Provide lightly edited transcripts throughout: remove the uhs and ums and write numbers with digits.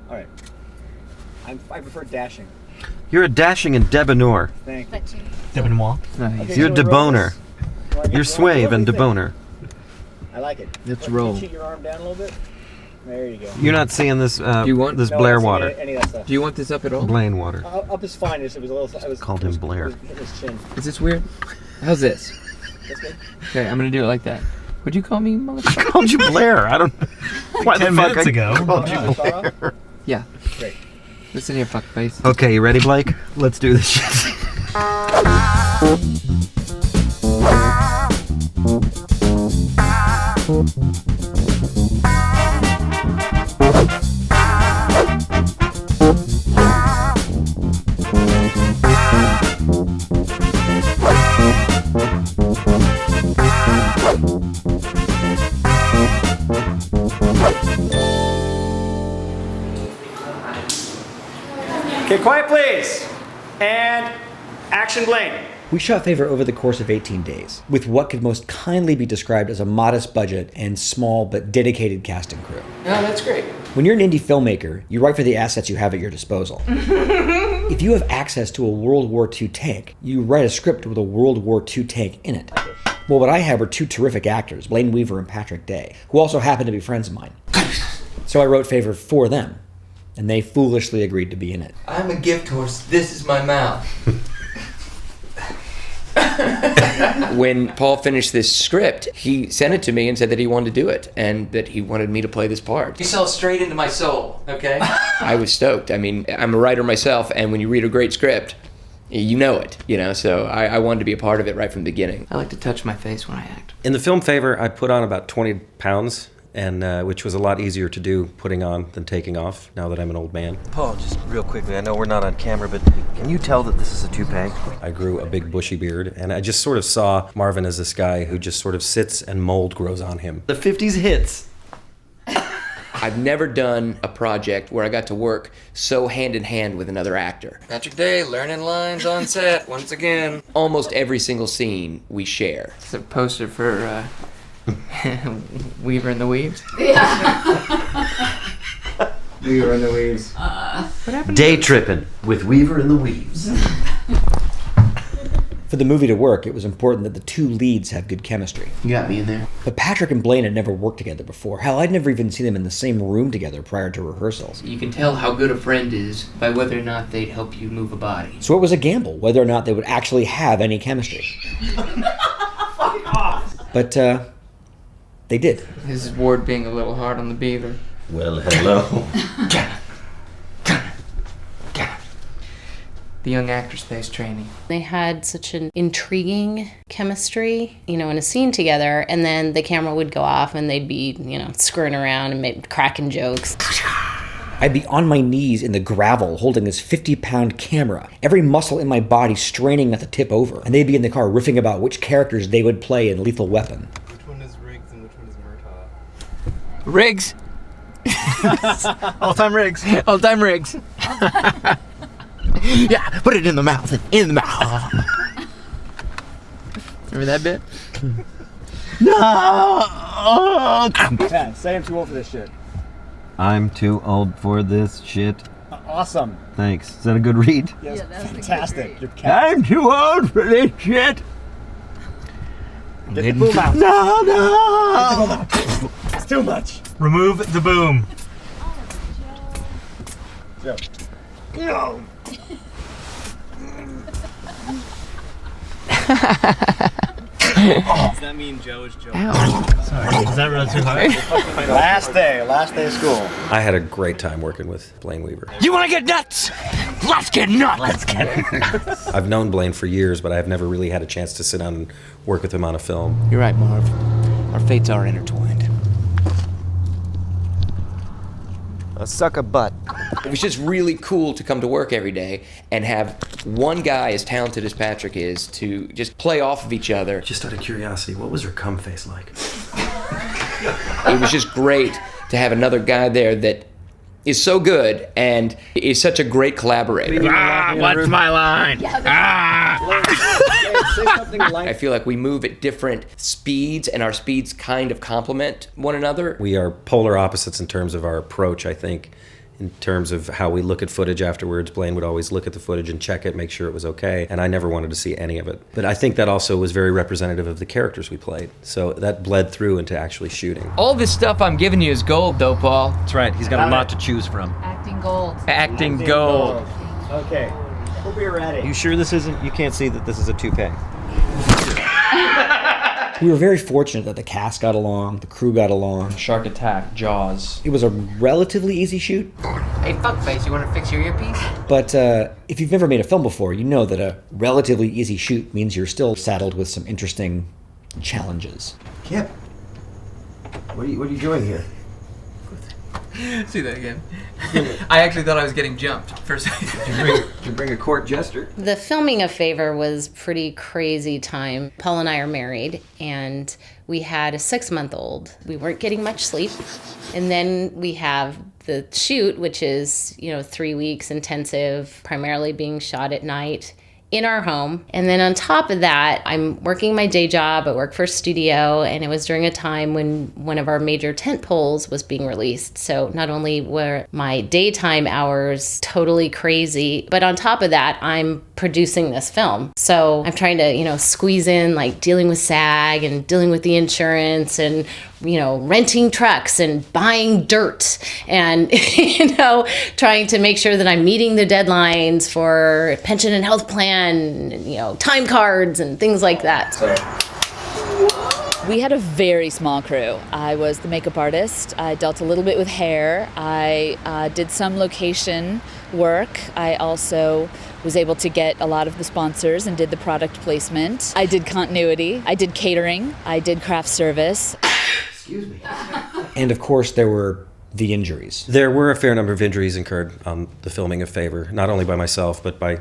All right. I prefer dashing. You're a dashing and debonair. Thank you. Debonair. Nice. Okay, You're so we're rolling debonair. this. You're suave and What do you think? debonair. I like it. Let's Can roll. you cheat your arm down a little bit? There you go. You're not seeing this. you want- this No, Blair I'm not water? seeing Any of that stuff. Do you want this up at all? Blaine water. Up is fine. It was a little. I was Called him Blair. It was hitting his chin. Is this weird? How's this? That's good. Okay, I'm gonna do it like that. Would you call me motherfucker? I called you Blair. I don't. Why 10 the fuck minutes I ago. called you Start Blair? off? Yeah. Great. Listen here, fuckface. Okay, you ready, Blake? Let's do this shit. Okay, quiet please. And action, Blaine. We shot Favor over the course of 18 days, with what could most kindly be described as a modest budget and small but dedicated casting crew. No, that's great. When you're an indie filmmaker, you write for the assets you have at your disposal. If you have access to a World War II tank, you write a script with a World War II tank in it. Well, what I had were two terrific actors, Blaine Weaver and Patrick Day, who also happened to be friends of mine. So I wrote Favor for them, and they foolishly agreed to be in it. I'm a gift horse. This is my mouth. When Paul finished this script, he sent it to me and said that he wanted to do it and that he wanted me to play this part. He saw straight into my soul, okay? I was stoked. I mean, I'm a writer myself, and when you read a great script, you know it, so I wanted to be a part of it right from the beginning. I like to touch my face when I act. In the film Favor, I put on about 20 pounds, and which was a lot easier to do putting on than taking off, now that I'm an old man. Paul, just real quickly, I know we're not on camera, but can you tell that this is a toupee? I grew a big bushy beard, and I just sort of saw Marvin as this guy who just sort of sits and mold grows on him. The 50s hits. I've never done a project where I got to work so hand in hand with another actor. Patrick Day, learning lines on set, once again. Almost every single scene we share. It's a poster for Weaver and the Weaves. Weaver and the Weaves. Day tripping with Weaver and the Weaves. For the movie to work, it was important that the two leads have good chemistry. You got me in there. But Patrick and Blaine had never worked together before. Hell, I'd never even seen them in the same room together prior to rehearsals. You can tell how good a friend is by whether or not they'd help you move a body. So it was a gamble whether or not they would actually have any chemistry. But, they did. This is Ward being a little hard on the beaver. Well, hello. The young actor space training. They had such an intriguing chemistry, in a scene together, and then the camera would go off and they'd be, screwing around and cracking jokes. I'd be on my knees in the gravel holding this 50-pound camera, every muscle in my body straining at the tip over, and they'd be in the car riffing about which characters they would play in Lethal Weapon. Which one is Riggs and which one is Murtaugh? Riggs! All-time Riggs. All-time Riggs. Yeah, put it in the mouth. In the mouth. Remember that bit? No. Yeah, say I'm too old for this shit. I'm too old for this shit. Awesome. Thanks. Is that a good read? Yes, fantastic. You're cat. I'm too old for this shit. Get the boom out. No. It's too much. Remove the boom. Joe. No. Does that mean Joe is Joe? Sorry, is that really too hard? Last day of school. I had a great time working with Blaine Weaver. You want to get nuts? Let's get nuts. Let's get. I've known Blaine for years, but I've never really had a chance to sit down and work with him on a film. You're right, Marv. Our fates are intertwined. Suck a butt. It was just really cool to come to work every day and have one guy as talented as Patrick is to just play off of each other. Just out of curiosity, what was her cum face like? It was just great to have another guy there that is so good and is such a great collaborator. What's my line? Say something like I feel like we move at different speeds and our speeds kind of complement one another. We are polar opposites in terms of our approach, I think. in terms of how we look at footage afterwards. Blaine would always look at the footage and check it, make sure it was okay, and I never wanted to see any of it. But I think that also was very representative of the characters we played, so that bled through into actually shooting. All this stuff I'm giving you is gold, though, Paul. That's right, he's got a lot to choose from. Acting gold. Acting gold. Okay. Hope you're ready. You sure this isn't, you can't see that this is a toupee? We were very fortunate that the cast got along, the crew got along. Shark Attack, Jaws. It was a relatively easy shoot, Hey, fuckface, you want to fix your earpiece? but if you've never made a film before, you know that a relatively easy shoot means you're still saddled with some interesting challenges. Kip, what are you doing here? See that again. I actually thought I was getting jumped for a second. Did you bring a court jester? The filming of Favor was pretty crazy time. Paul and I are married, and we had a 6-month-old. We weren't getting much sleep. And then we have the shoot, which is, 3 weeks intensive, primarily being shot at night in our home. And then on top of that, I'm working my day job. I work for a studio, and it was during a time when one of our major tent poles was being released. So not only were my daytime hours totally crazy, but on top of that, I'm producing this film. So I'm trying to, squeeze in like dealing with SAG and dealing with the insurance and, renting trucks and buying dirt and, trying to make sure that I'm meeting the deadlines for pension and health plan, time cards and things like that. We had a very small crew. I was the makeup artist. I dealt a little bit with hair. I did some location work. I also was able to get a lot of the sponsors and did the product placement. I did continuity. I did catering. I did craft service. Excuse me. And of course, there were the injuries. There were a fair number of injuries incurred on the filming of Favor, not only by myself, but by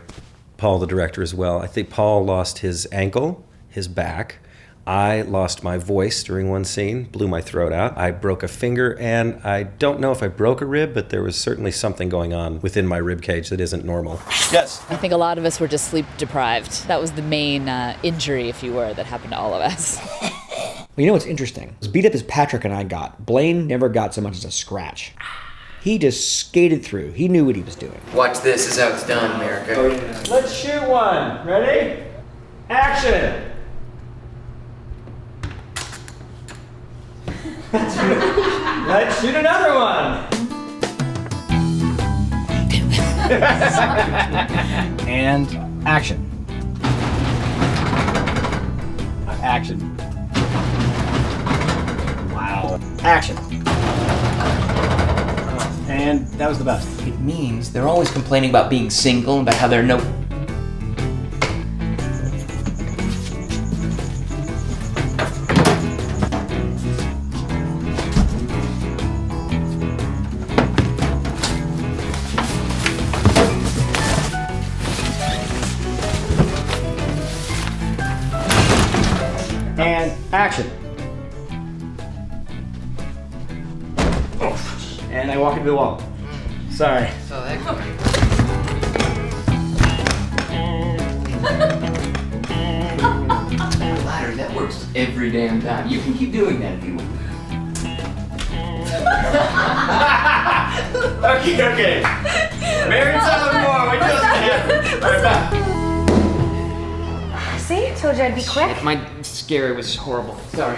Paul, the director, as well. I think Paul lost his ankle, his back. I lost my voice during one scene, blew my throat out. I broke a finger, and I don't know if I broke a rib, but there was certainly something going on within my rib cage that isn't normal. Yes. I think a lot of us were just sleep deprived. That was the main injury, if you were, that happened to all of us. Well, you know what's interesting? As beat up as Patrick and I got, Blaine never got so much as a scratch. He just skated through. He knew what he was doing. Watch this, is how it's done, America. Let's shoot one. Ready? Action! Let's shoot another one. And action. Action. Wow. Action. And that was the best. It means they're always complaining about being single and about how there are no... And action. And I walk into the wall. Sorry. So that ladder, that works every damn time. You can keep doing that if you want. Okay. Married someone more. We just happened. Right back. See? Told you I'd be quick. My scary was horrible. Sorry.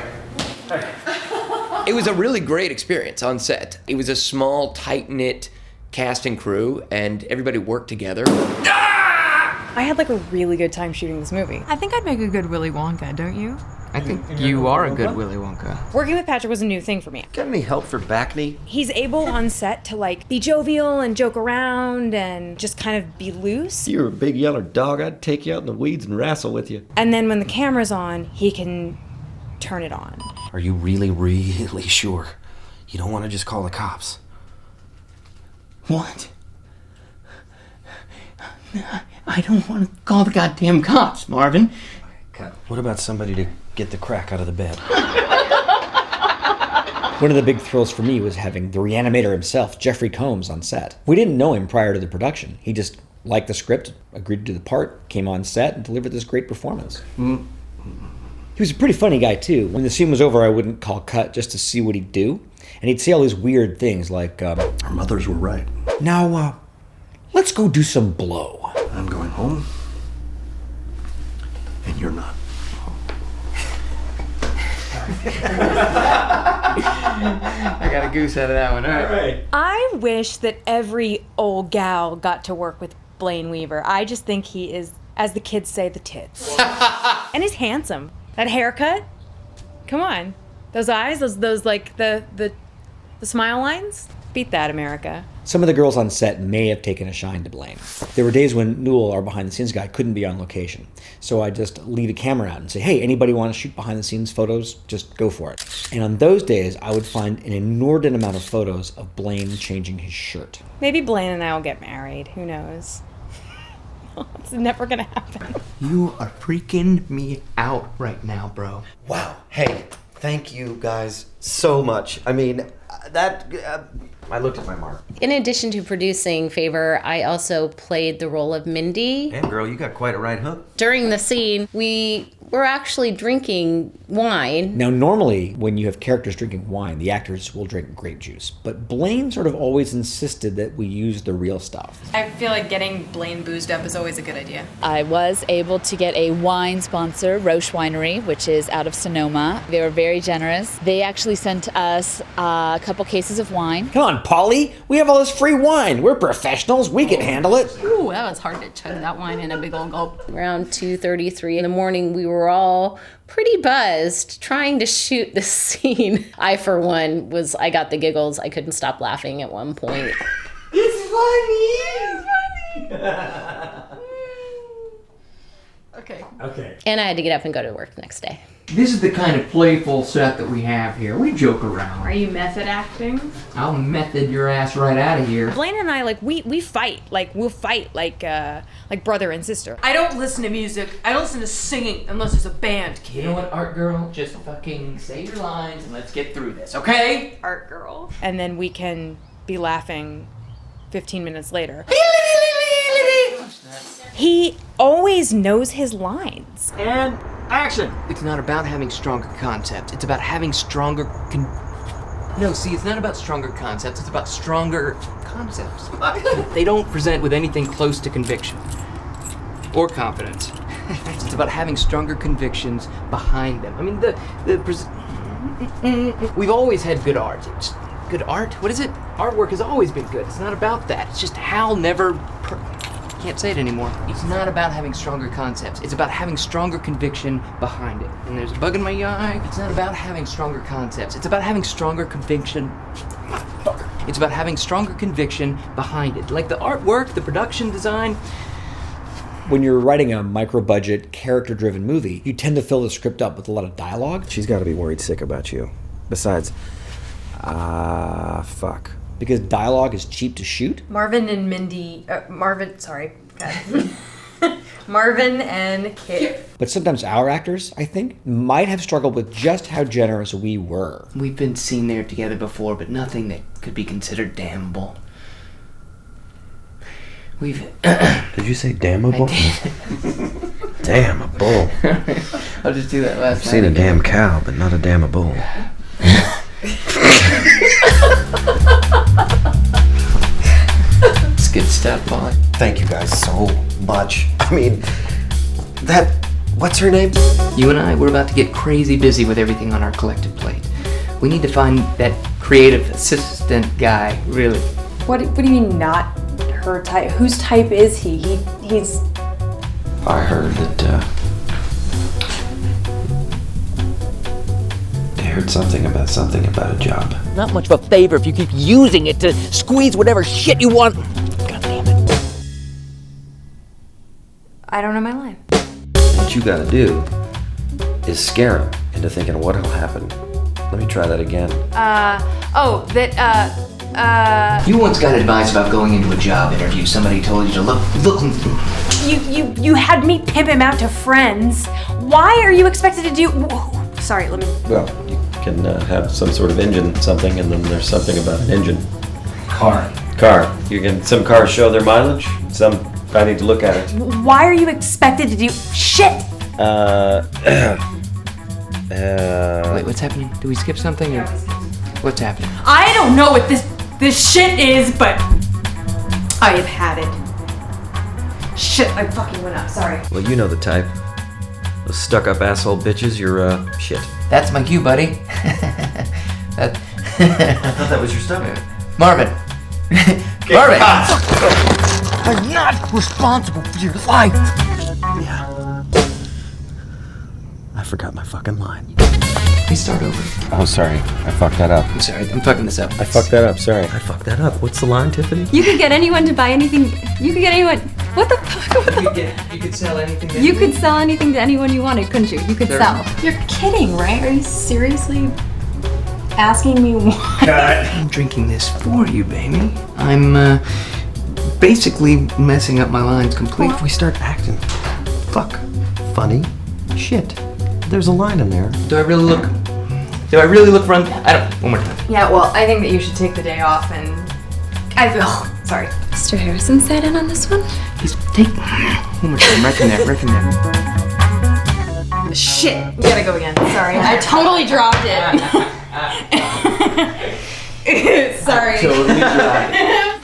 It was a really great experience on set. It was a small, tight-knit cast and crew, and everybody worked together. I had like a really good time shooting this movie. I think I'd make a good Willy Wonka, don't you? I think you are a good Willy Wonka. Working with Patrick was a new thing for me. Got any help for back knee? He's able on set to like be jovial and joke around and just kind of be loose. If you were a big yellow dog, I'd take you out in the weeds and wrestle with you. And then when the camera's on, he can turn it on. Are you really, really sure? You don't want to just call the cops? What? I don't want to call the goddamn cops, Marvin. What about somebody to get the crack out of the bed? One of the big thrills for me was having the reanimator himself, Jeffrey Combs, on set. We didn't know him prior to the production. He just liked the script, agreed to do the part, came on set, and delivered this great performance. He was a pretty funny guy, too. When the scene was over, I wouldn't call cut just to see what he'd do. And he'd say all these weird things like, Our mothers were right. now, let's go do some blow. I'm going home, and you're not. I got a goose out of that one. All right. I wish that every old gal got to work with Blaine Weaver. I just think he is, as the kids say, the tits. And he's handsome. That haircut, come on. Those eyes, those like the smile lines. Beat that, America. Some of the girls on set may have taken a shine to Blaine. There were days when Newell, our behind-the-scenes guy, couldn't be on location. So I'd just leave a camera out and say, hey, anybody want to shoot behind-the-scenes photos? Just go for it. And on those days, I would find an inordinate amount of photos of Blaine changing his shirt. Maybe Blaine and I will get married. Who knows? It's never gonna happen. You are freaking me out right now, bro. Wow. Hey, thank you guys so much. I mean, I looked at my mark. In addition to producing Favor, I also played the role of Mindy. Damn, girl, you got quite a right hook. During the scene, we were actually drinking wine. Now, normally, when you have characters drinking wine, the actors will drink grape juice. But Blaine sort of always insisted that we use the real stuff. I feel like getting Blaine boozed up is always a good idea. I was able to get a wine sponsor, Roche Winery, which is out of Sonoma. They were very generous. They actually sent us a couple cases of wine. Come on, Polly. We have all this free wine. We're professionals. We can handle it. Ooh, that was hard to chug that wine in a big old gulp. Around 2:33 in the morning, we were all pretty buzzed trying to shoot this scene. I, for one, I got the giggles. I couldn't stop laughing at one point. It's funny! Okay. And I had to get up and go to work the next day. This is the kind of playful set that we have here. We joke around. Are you method acting? I'll method your ass right out of here. Blaine and I, like, we fight. Like, we'll fight like brother and sister. I don't listen to music. I don't listen to singing unless there's a band, kid. You know what, art girl? Just fucking say your lines and let's get through this, okay? Art girl. And then we can be laughing 15 minutes later. He always knows his lines. And action! It's not about having stronger concepts. It's about having stronger No, see, it's not about stronger concepts. It's about stronger concepts. They don't present with anything close to conviction or confidence. It's about having stronger convictions behind them. I mean, we've always had good art. Good art? What is it? Artwork has always been good. It's not about that. It's just Hal never... Can't say it anymore. It's not about having stronger concepts. It's about having stronger conviction behind it. And there's a bug in my eye. It's not about having stronger concepts. It's about having stronger conviction. It's about having stronger conviction behind it. Like the artwork, the production design. When you're writing a micro-budget, character-driven movie, you tend to fill the script up with a lot of dialogue. She's got to be worried sick about you. Besides, fuck. Because dialogue is cheap to shoot. Marvin and Kit. But sometimes our actors, I think, might have struggled with just how generous we were. We've been seen there together before, but nothing that could be considered damnable. Did you say damnable? Damn, a bull. I'll just do that last I've seen a damn cow, but not a damn a bull. It's good stuff, Paul. Thank you guys so much. I mean, what's her name? You and I, we're about to get crazy busy with everything on our collective plate. We need to find that creative assistant guy, really. What do you mean not her type? Whose type is he? He's... I heard that, heard something about a job. Not much of a favor if you keep using it to squeeze whatever shit you want. God damn it. I don't know my line. What you gotta do is scare him into thinking what'll happen. Let me try that again. You once got advice about going into a job interview. Somebody told you to look. You had me pimp him out to friends. Why are you expected to do... Sorry, let me... Well, you can have some sort of engine something, and then there's something about an engine. Car. Some cars show their mileage. Some, I need to look at it. Why are you expected to do shit? Wait, what's happening? Did we skip something? What's happening? I don't know what this shit is, but I have had it. Shit, I fucking went up. Sorry. Well, you know the type. Those stuck-up asshole bitches, you're, shit. That's my cue, buddy. I thought that was your stomach. Marvin. Marvin! I'm not responsible for your life. Yeah. I forgot my fucking line. We start over. Oh, sorry. I fucked that up. I'm sorry. I'm fucking this up. I fucked that up. Sorry. I fucked that up. What's the line, Tiffany? You could get anyone to buy anything. You could get anyone. What the fuck? You could sell anything. You could sell anything to anyone you wanted, couldn't you? You could sell. You're kidding, right? Are you seriously asking me why? I'm drinking this for you, baby. I'm basically messing up my lines completely. If we start acting funny shit, there's a line in there. Do I really look run? I don't. One more time. Yeah, well, I think that you should take the day off and sorry. Mr. Harrison sat in on this one? He's taking. One more time. Right in there. Right in there. Shit, we gotta go again. Sorry, I totally dropped it. Sorry. Totally dropped it.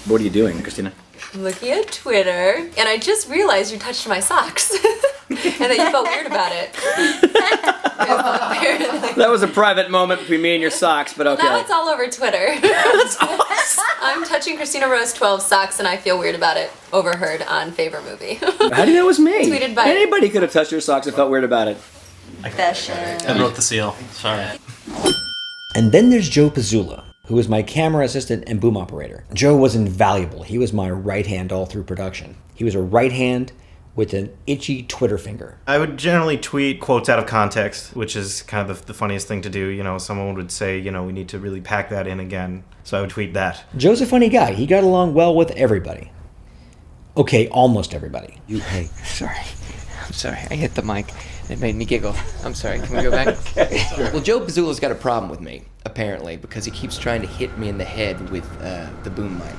What are you doing, Christina? Looking at Twitter, and I just realized you touched my socks, and that you felt weird about it. That was a private moment between me and your socks, but okay. Now it's all over Twitter. That's awesome. I'm touching Christina Rose 12 socks, and I feel weird about it. Overheard on Favorite Movie. How do you know it was me? Tweeted by Anybody could have touched your socks and felt weird about it. Fashion. I broke the seal. Sorry. And then there's Joe Pizzula, who was my camera assistant and boom operator. Joe was invaluable. He was my right hand all through production. He was a right hand with an itchy Twitter finger. I would generally tweet quotes out of context, which is kind of the funniest thing to do. You know, someone would say, you know, we need to really pack that in again. So I would tweet that. Joe's a funny guy. He got along well with everybody. Okay, almost everybody. Hey, sorry. I'm sorry. I hit the mic. It made me giggle. I'm sorry. Can we go back? Okay. Well, Joe Pizzula's got a problem with me, apparently, because he keeps trying to hit me in the head with the boom mic.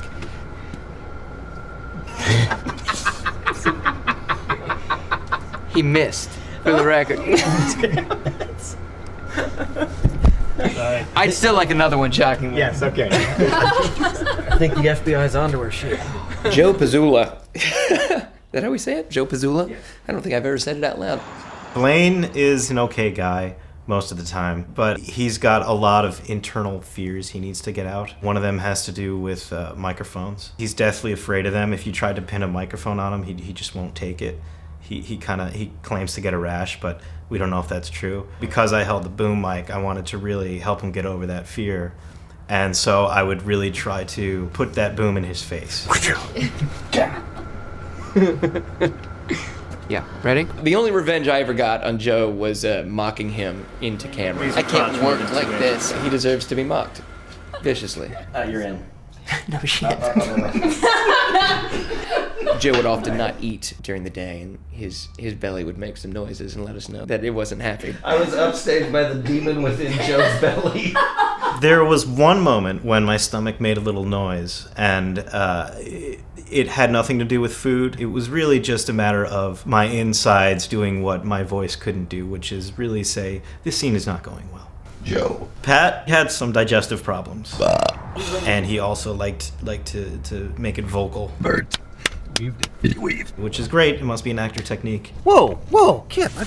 He missed, for the record. I'd still like another one, shockingly. Yes, okay. I think the FBI's onto her shit. Joe Pizzula. Is that how we say it? Joe Pizzula? Yeah. I don't think I've ever said it out loud. Blaine is an okay guy most of the time, but he's got a lot of internal fears he needs to get out. One of them has to do with microphones. He's deathly afraid of them. If you tried to pin a microphone on him, he just won't take it. He claims to get a rash, but we don't know if that's true. Because I held the boom mic, I wanted to really help him get over that fear. And so I would really try to put that boom in his face. Yeah, ready? The only revenge I ever got on Joe was mocking him into camera. I can't work like this. He deserves to be mocked. Viciously. You're in. No shit. Joe would often not eat during the day, and his belly would make some noises and let us know that it wasn't happy. I was upstaged by the demon within Joe's belly. There was one moment when my stomach made a little noise, and it had nothing to do with food. It was really just a matter of my insides doing what my voice couldn't do, which is really say, this scene is not going well. Joe. Pat had some digestive problems. And he also liked to make it vocal. Bert. Weaved. Which is great. It must be an actor technique. Whoa, kid. I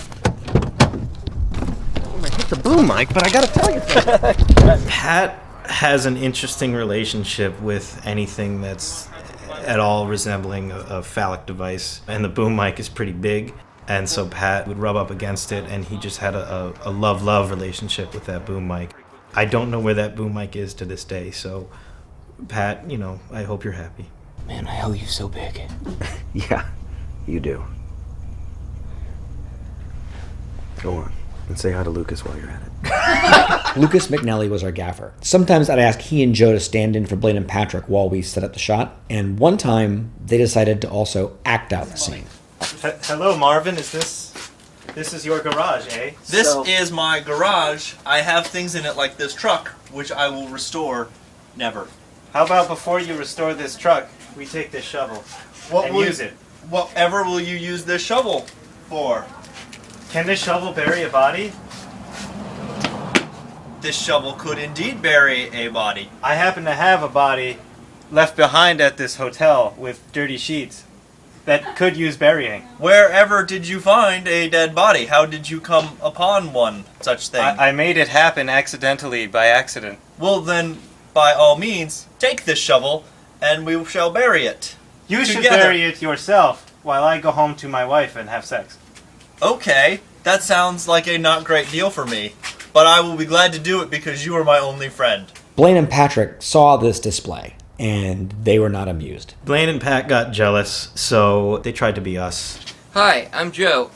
hit the boom mic, but I gotta tell you something. Pat has an interesting relationship with anything that's at all resembling a phallic device. And the boom mic is pretty big. And so Pat would rub up against it, and he just had a love-love relationship with that boom mic. I don't know where that boom mic is to this day, so Pat, you know, I hope you're happy. Man, I owe you so big. Yeah, you do. Go on and say hi to Lucas while you're at it. Lucas McNally was our gaffer. Sometimes I'd ask he and Joe to stand in for Blaine and Patrick while we set up the shot, and one time they decided to also act out the scene. Hello, Marvin. This is your garage, eh? This is my garage. I have things in it like this truck, which I will restore never. How about before you restore this truck, we take this shovel and use it? Whatever will you use this shovel for? Can this shovel bury a body? this shovel could indeed bury a body. I happen to have a body left behind at this hotel with dirty sheets that could use burying. Wherever did you find a dead body? How did you come upon one such thing? I made it happen accidentally, by accident. Well then, by all means, take this shovel and we shall bury it. You should together. bury it yourself while I go home to my wife and have sex. Okay, that sounds like a not great deal for me, but I will be glad to do it because you are my only friend. Blaine and Patrick saw this display, and they were not amused. Blaine and Pat got jealous, so they tried to be us. Hi, I'm Joe.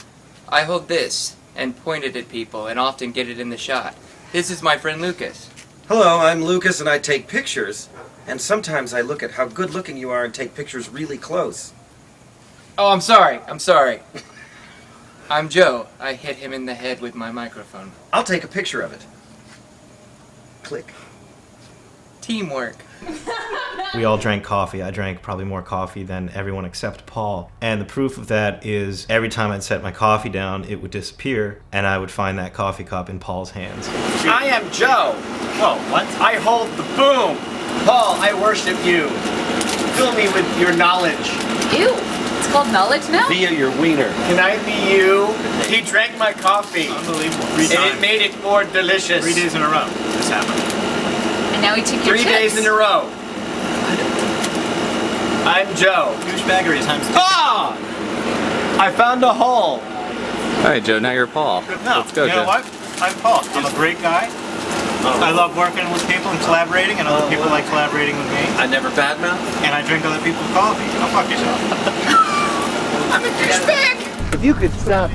I hold this and point it at people and often get it in the shot. This is my friend Lucas. Hello, I'm Lucas and I take pictures. And sometimes I look at how good looking you are and take pictures really close. Oh, I'm sorry. I'm Joe. I hit him in the head with my microphone. I'll take a picture of it. Click. Teamwork. We all drank coffee. I drank probably more coffee than everyone except Paul. And the proof of that is every time I'd set my coffee down, it would disappear, and I would find that coffee cup in Paul's hands. I am Joe. Whoa, what? I hold the boom. Paul, I worship you. Fill me with your knowledge. Ew. It's called knowledge now? Via your wiener. Can I be you? He drank my coffee. Unbelievable. And it made it more delicious. 3 days in a row this happened. And now he took your 3 chips. days in a row. I'm Joe. Douchebaggery times. Ah! I found a hole. All right, Joe, now you're Paul. No, Let's go, you know Joe. what? I'm Paul. I'm a great guy. I love working with people and collaborating, and other people like collaborating with me. I never badmouth. And I drink other people's coffee. Go fuck yourself. I'm a douchebag. If you could stop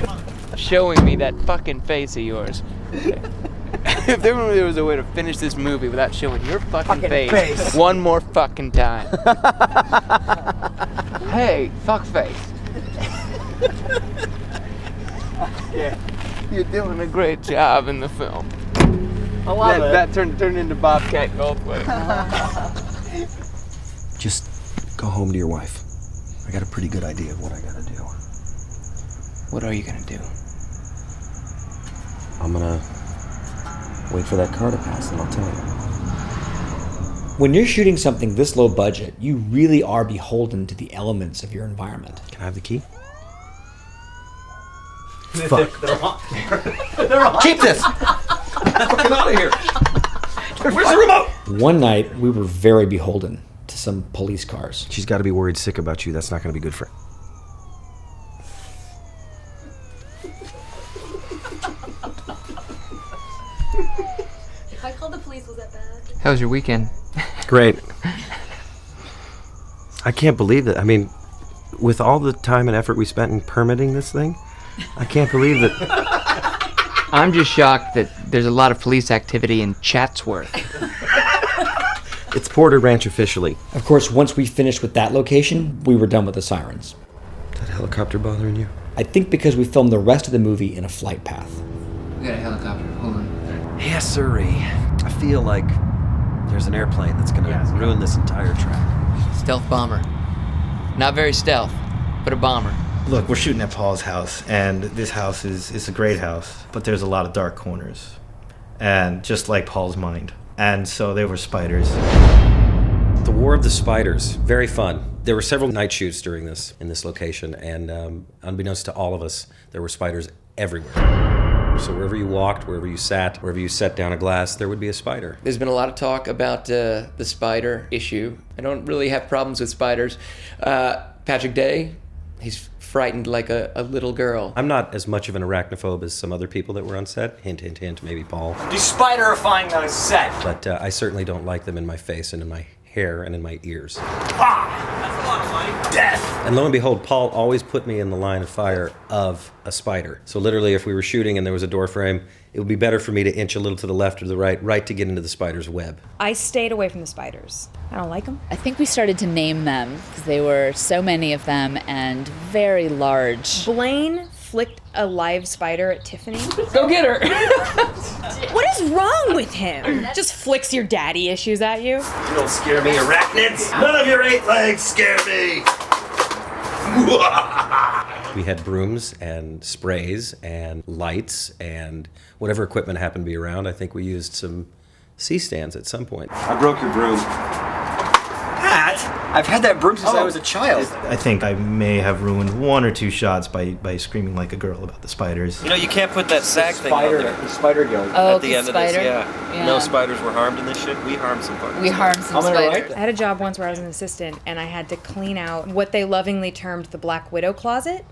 showing me that fucking face of yours. If there was a way to finish this movie without showing your fucking face one more fucking time. Hey, fuckface. Yeah, you're doing a great job in the film. I love it. That turned into Bobcat Goldthwait. Just go home to your wife. I got a pretty good idea of what I gotta do. What are you gonna do? I'm gonna wait for that car to pass and I'll tell you. When you're shooting something this low budget, you really are beholden to the elements of your environment. Can I have the key? Fuck. They're on. Keep this! I'm fucking out of here! Where's the remote? One night, we were very beholden to some police cars. She's gotta be worried sick about you. That's not gonna be good for... If I called the police, was that bad? How was your weekend? Great. I can't believe that. I mean, with all the time and effort we spent in permitting this thing, I can't believe that... I'm just shocked that there's a lot of police activity in Chatsworth. It's Porter Ranch officially. Of course, once we finished with that location, we were done with the sirens. Is that helicopter bothering you? I think because we filmed the rest of the movie in a flight path. We got a helicopter. Hold on. Yes, sirree. I feel like there's an airplane that's gonna ruin this entire track. Stealth bomber. Not very stealth, but a bomber. Look, we're shooting at Paul's house, and this house is a great house, but there's a lot of dark corners. And just like Paul's mind. And so there were spiders. The War of the Spiders, very fun. There were several night shoots during this, in this location, and unbeknownst to all of us, there were spiders everywhere. So wherever you walked, wherever you sat, wherever you set down a glass, there would be a spider. There's been a lot of talk about the spider issue. I don't really have problems with spiders. Patrick Day, he's frightened like a little girl. I'm not as much of an arachnophobe as some other people that were on set. Hint, hint, hint, maybe Paul. Despiderifying on set. But I certainly don't like them in my face and in my hair and in my ears. That's a lot of money. Death. And lo and behold, Paul always put me in the line of fire of a spider. So literally, if we were shooting and there was a door frame, it would be better for me to inch a little to the left or the right to get into the spider's web. I stayed away from the spiders. I don't like them. I think we started to name them because there were so many of them and very large. Blaine flicked a live spider at Tiffany. Go get her! What is wrong with him? Just flicks your daddy issues at you. You don't scare me, arachnids. None of your 8 legs scare me. We had brooms and sprays and lights and whatever equipment happened to be around. I think we used some C-stands at some point. I broke your broom. Pat! I've had that broom since I was a child. I think I may have ruined one or two shots by screaming like a girl about the spiders. You know, you can't put that sack thing on there. The spider guard. Oh, At the end spider? of this, yeah. No spiders were harmed in this shit. We harmed some spiders. We harmed some spiders. I had a job once where I was an assistant, and I had to clean out what they lovingly termed the Black Widow closet,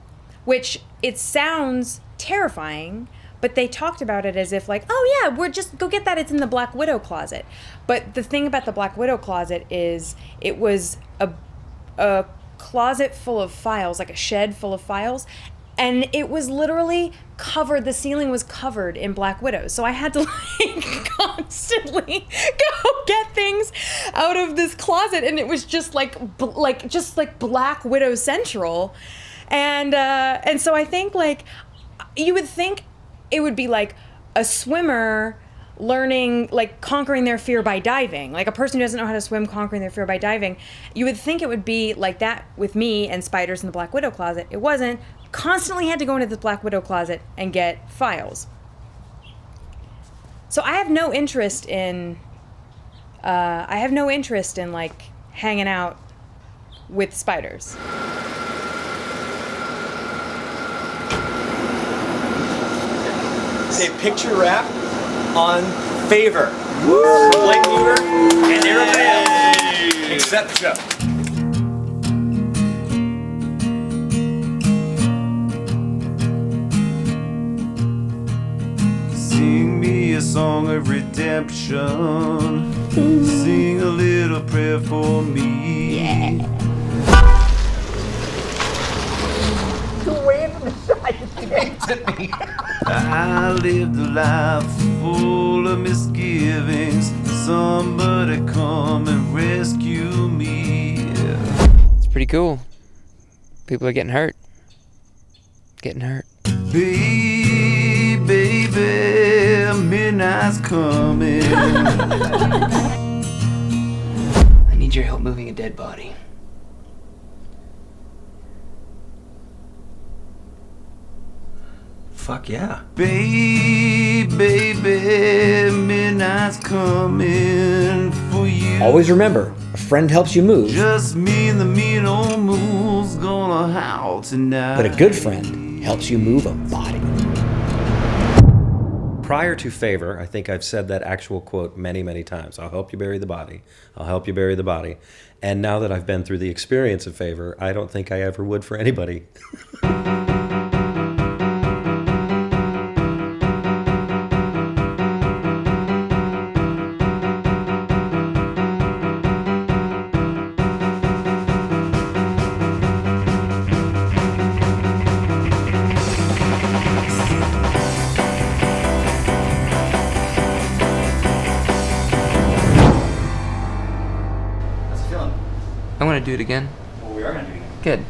which it sounds terrifying, but they talked about it as if like, oh yeah, we're just go get that, it's in the Black Widow closet. But the thing about the Black Widow closet is it was a closet full of files, like a shed full of files, and it was literally covered, the ceiling was covered in Black Widows. So I had to like constantly go get things out of this closet, and it was just like Black Widow Central. And so I think like you would think it would be like a swimmer learning, like conquering their fear by diving, like a person who doesn't know how to swim conquering their fear by diving. You would think it would be like that with me and spiders in the Black Widow closet. It wasn't. Constantly had to go into the Black Widow closet and get files. So I have no interest in like hanging out with spiders. Say picture wrap on Favor. Woo! Blake Weaver and everybody else. Except Joe. Sing me a song of redemption. Sing a little prayer for me. Yeah. Away from the side, you aimed at me. I lived a life full of misgivings. Somebody come and rescue me. It's pretty cool. People are getting hurt. Baby, midnight's coming. I need your help moving a dead body. Fuck yeah. Baby, midnight's coming for you. Always remember, a friend helps you move, Just me and the mean old moon's gonna howl tonight. but a good friend helps you move a body. Prior to Favor, I think I've said that actual quote many, many times. I'll help you bury the body. I'll help you bury the body. And now that I've been through the experience of Favor, I don't think I ever would for anybody. I want to do it again. Well, we are gonna do it. Good.